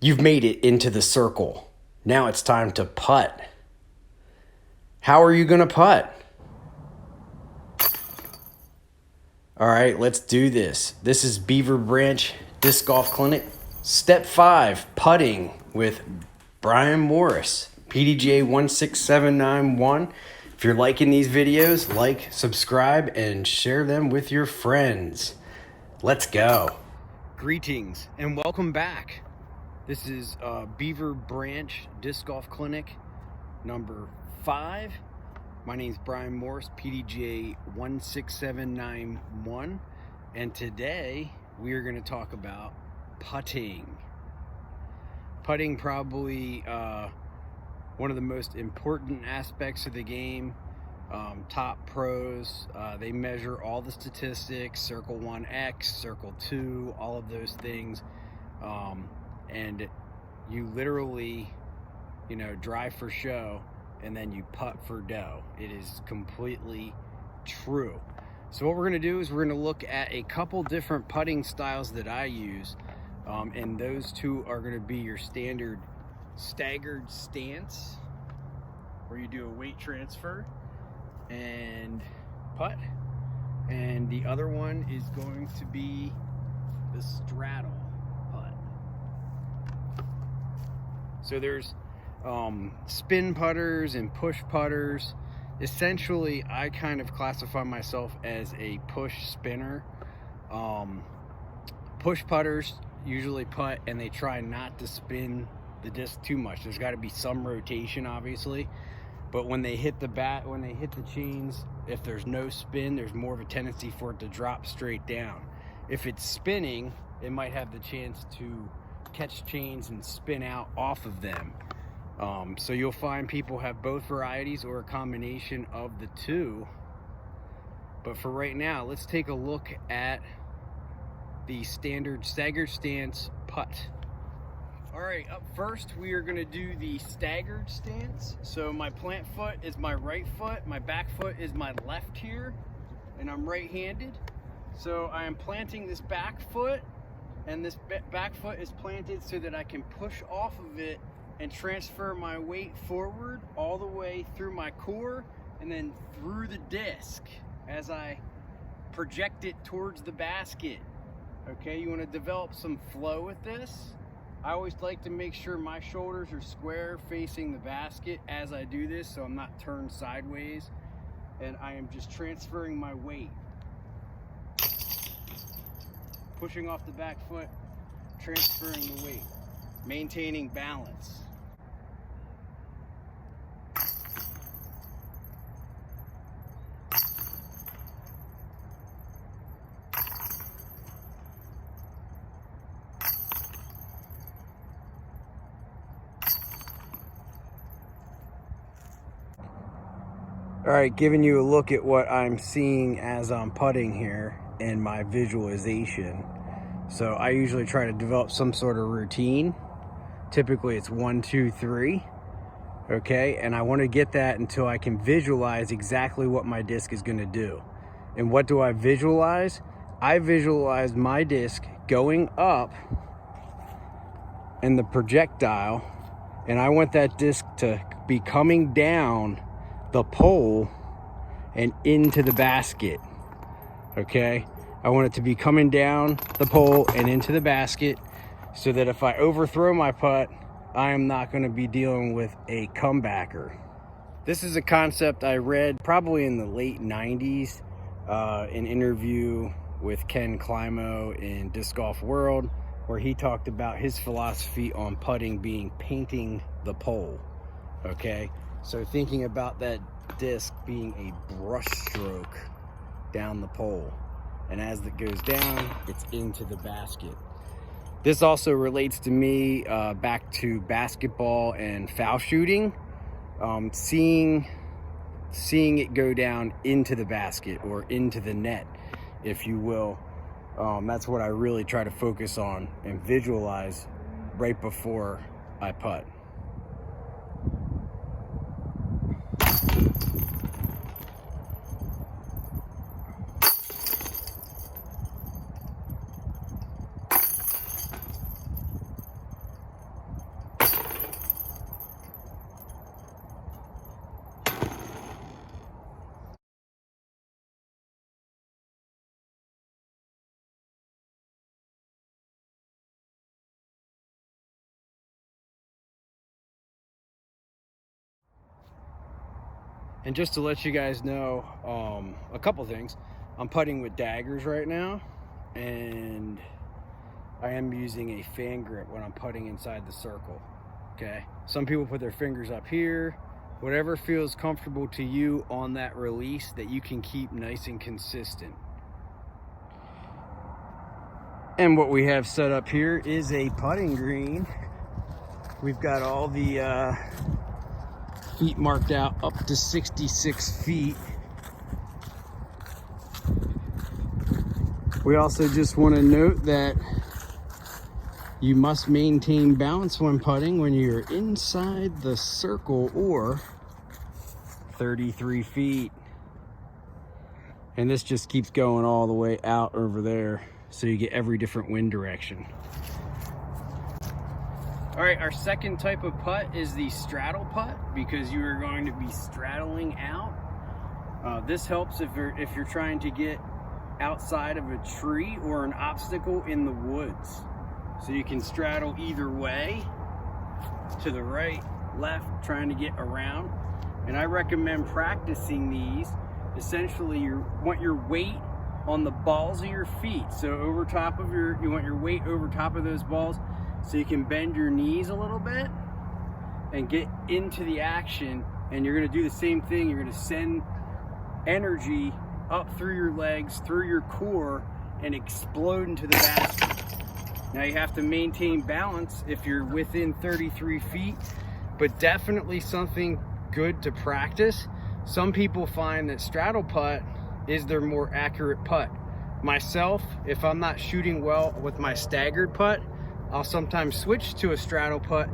You've made it into the circle. Now it's time to putt. How are you going to putt? All right, let's do this. This is Beaver Branch Disc Golf Clinic. Step 5, putting with Brian Morris, PDGA 16791. If you're liking these videos, like, subscribe, and share them with your friends. Let's go. Greetings and welcome back. This is Beaver Branch Disc Golf Clinic number 5. My name is Brian Morris, PDGA 16791, and today we are going to talk about putting. Putting, probably one of the most important aspects of the game. Top pros, they measure all the statistics, circle 1x, circle 2, all of those things, and you literally, drive for show and then you putt for dough. It is completely true. So what we're going to do is we're going to look at a couple different putting styles that I use, and those two are going to be your standard staggered stance, where you do a weight transfer and putt, and the other one is going to be the straddle putt. So there's spin putters and push putters. Essentially, I kind of classify myself as a push spinner. Push putters usually putt and they try not to spin the disc too much. There's got to be some rotation, obviously, but when they hit the chains, if there's no spin, there's more of a tendency for it to drop straight down. If it's spinning, it might have the chance to catch chains and spin out off of them. So you'll find people have both varieties or a combination of the two. But for right now, let's take a look at the standard staggered stance putt. All right, up first, we are going to do the staggered stance. So my plant foot is my right foot, my back foot is my left here, and I'm right-handed. So I am planting this back foot, and this back foot is planted so that I can push off of it and transfer my weight forward all the way through my core and then through the disc as I project it towards the basket. Okay, you want to develop some flow with this. I always like to make sure my shoulders are square facing the basket as I do this, so I'm not turned sideways, and I am just transferring my weight. Pushing off the back foot, transferring the weight, maintaining balance. All right, giving you a look at what I'm seeing as I'm putting here in my visualization. So I usually try to develop some sort of routine. Typically it's 1, 2, 3. Okay, and I want to get that until I can visualize exactly what my disc is going to do. And what do I visualize? I visualize my disc going up in the projectile, and I want that disc to be coming down the pole and into the basket. Okay, I want it to be coming down the pole and into the basket, so that if I overthrow my putt, I am not going to be dealing with a comebacker. This is a concept I read probably in the late 90s, an interview with Ken Climo in Disc Golf World, where he talked about his philosophy on putting being painting the pole. Okay, so thinking about that disc being a brush stroke down the pole, and as it goes down, it's into the basket. This also relates to me back to basketball and foul shooting, seeing it go down into the basket or into the net, if you will. That's what I really try to focus on and visualize right before I putt. And just to let you guys know a couple things, I'm putting with daggers right now, and I am using a fan grip when I'm putting inside the circle. Okay, some people put their fingers up here. Whatever feels comfortable to you on that release that you can keep nice and consistent. And what we have set up here is a putting green. We've got all the feet marked out up to 66 feet. We also just want to note that you must maintain balance when putting when you're inside the circle or 33 feet. And this just keeps going all the way out over there, so you get every different wind direction. All right, our second type of putt is the straddle putt, because you are going to be straddling out. This helps if you're trying to get outside of a tree or an obstacle in the woods. So you can straddle either way, to the right, left, trying to get around. And I recommend practicing these. Essentially, you want your weight on the balls of your feet. So over top of you want your weight over top of those balls, so you can bend your knees a little bit and get into the action. And you're gonna do the same thing. You're gonna send energy up through your legs, through your core, and explode into the basket. Now you have to maintain balance if you're within 33 feet, but definitely something good to practice. Some people find that straddle putt is their more accurate putt. Myself, if I'm not shooting well with my staggered putt, I'll sometimes switch to a straddle putt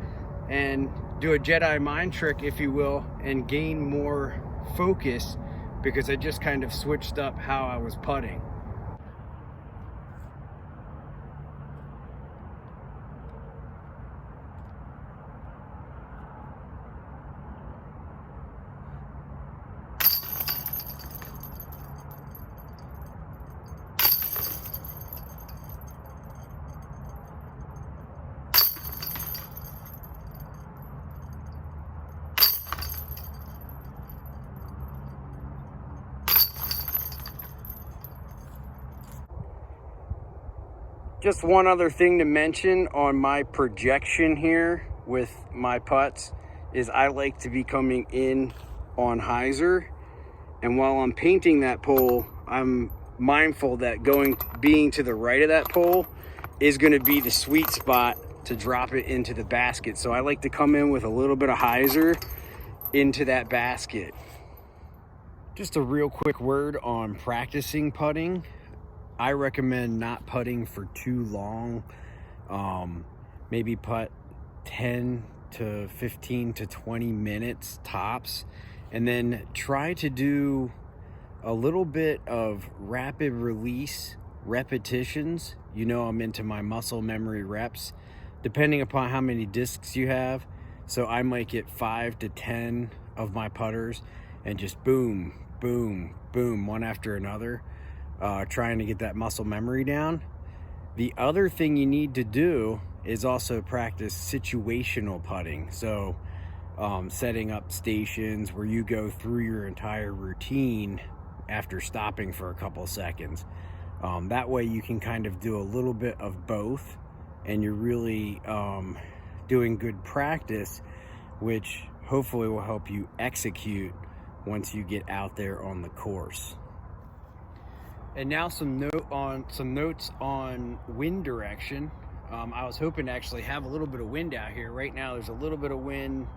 and do a Jedi mind trick, if you will, and gain more focus, because I just kind of switched up how I was putting. Just one other thing to mention on my projection here with my putts is I like to be coming in on hyzer, and while I'm painting that pole, I'm mindful that being to the right of that pole is going to be the sweet spot to drop it into the basket. So I like to come in with a little bit of hyzer into that basket. Just a real quick word on practicing putting. I recommend not putting for too long. Maybe putt 10 to 15 to 20 minutes tops, and then try to do a little bit of rapid release repetitions. You know, I'm into my muscle memory reps, depending upon how many discs you have. So I might get 5 to 10 of my putters and just boom, boom, boom, one after another. Trying to get that muscle memory down. The other thing you need to do is also practice situational putting. So setting up stations where you go through your entire routine after stopping for a couple seconds. That way you can kind of do a little bit of both, and you're really doing good practice, which hopefully will help you execute once you get out there on the course. And now some notes on wind direction. I was hoping to actually have a little bit of wind out here. Right now there's a little bit of wind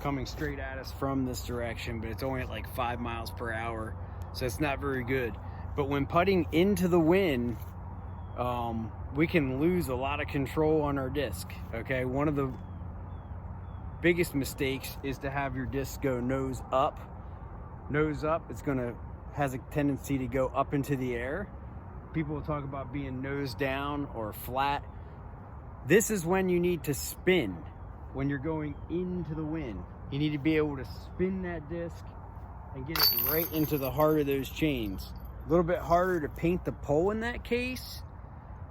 coming straight at us from this direction, but it's only at like 5 miles per hour, so it's not very good. But when putting into the wind, we can lose a lot of control on our disc. Okay, one of the biggest mistakes is to have your disc go nose up. Nose up, has a tendency to go up into the air. People will talk about being nose down or flat. This is when you need to spin. When you're going into the wind, you need to be able to spin that disc and get it right into the heart of those chains. A little bit harder to paint the pole in that case,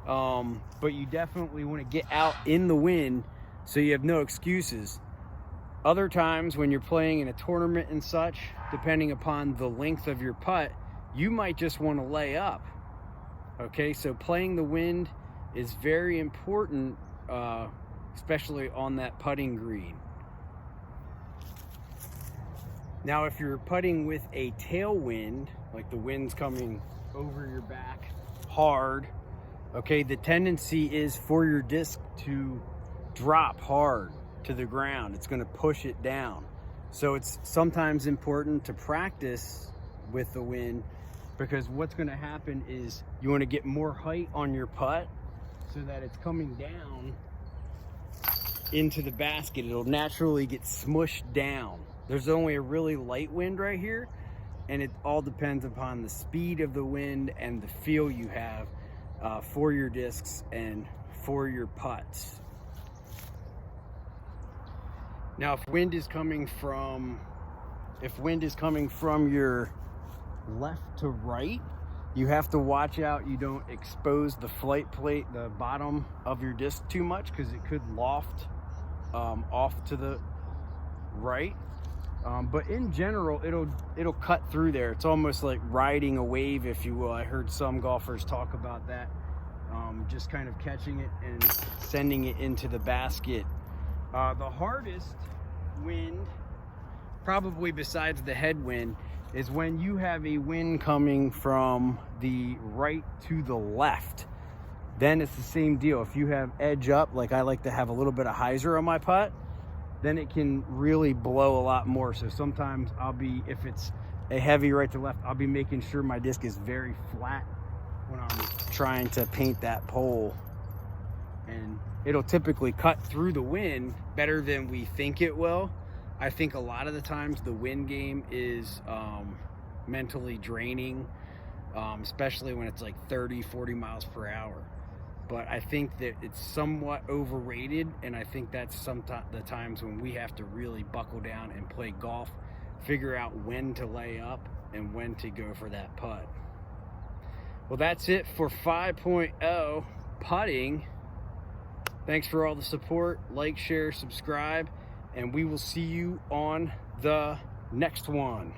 but you definitely want to get out in the wind so you have no excuses. Other times when you're playing in a tournament and such, depending upon the length of your putt, you might just want to lay up. Okay, so playing the wind is very important, especially on that putting green. Now, if you're putting with a tailwind, like the wind's coming over your back hard, okay, the tendency is for your disc to drop hard to the ground. It's going to push it down. So it's sometimes important to practice with the wind, because what's going to happen is you want to get more height on your putt so that it's coming down into the basket. It'll naturally get smushed down. There's only a really light wind right here, and it all depends upon the speed of the wind and the feel you have for your discs and for your putts. Now, if wind is coming from your left to right, you have to watch out you don't expose the flight plate, the bottom of your disc, too much, because it could loft off to the right. But in general, it'll cut through there. It's almost like riding a wave, if you will. I heard some golfers talk about that, just kind of catching it and sending it into the basket. The hardest wind, probably besides the headwind, is when you have a wind coming from the right to the left. Then it's the same deal. If you have edge up, like I like to have a little bit of hyzer on my putt, then it can really blow a lot more. So sometimes if it's a heavy right to left, I'll be making sure my disc is very flat when I'm trying to paint that pole. And it'll typically cut through the wind better than we think it will. I think a lot of the times the wind game is mentally draining, especially when it's like 30, 40 miles per hour. But I think that it's somewhat overrated, and I think that's the times when we have to really buckle down and play golf, figure out when to lay up and when to go for that putt. Well, that's it for 5.0 putting. Thanks for all the support. Like, share, subscribe, and we will see you on the next one.